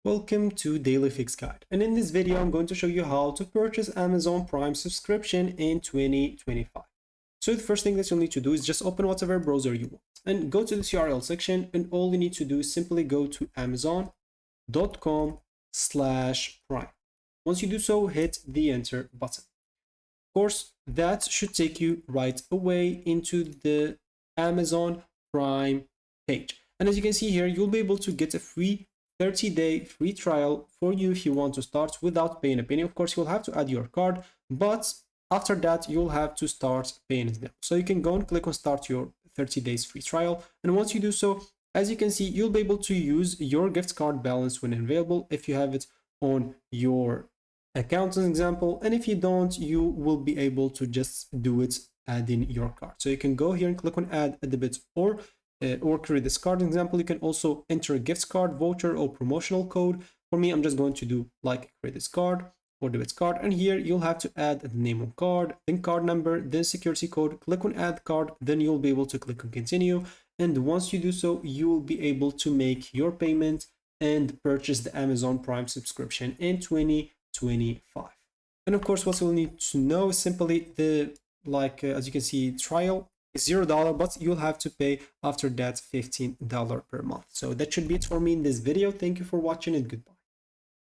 Welcome to Daily Fix Guide, and in this video I'm going to show you how to purchase Amazon Prime subscription in 2025. So the first thing that you'll need to do is just open whatever browser you want and go to this URL section, and all you need to do is simply go to amazon.com/prime. Once you do so, hit the enter button. Of course, that should take you right away into the Amazon Prime page. And as you can see here, you'll be able to get a free 30-day free trial for you if you want to start without paying a penny. Of course, you'll have to add your card, but after that, you'll have to start paying it now. So you can go and click on start your 30 days free trial. And once you do so, as you can see, you'll be able to use your gift card balance when available if you have it on your account, as an example. And if you don't, you will be able to just do it adding your card. So you can go here and click on add a debit or create this card. Example, you can also enter a gift card, voucher, or promotional code. For me, I'm just going to do like create this card or debit card, and here you'll have to add the name of card, then card number, then security code. Click on add card, then you'll be able to click on continue, and once you do so, you will be able to make your payment and purchase the Amazon Prime subscription in 2025. And of course, what you'll need to know is simply the as you can see, trial is $0, but you'll have to pay after that $15 per month. So that should be it for me in this video. Thank you for watching, and goodbye.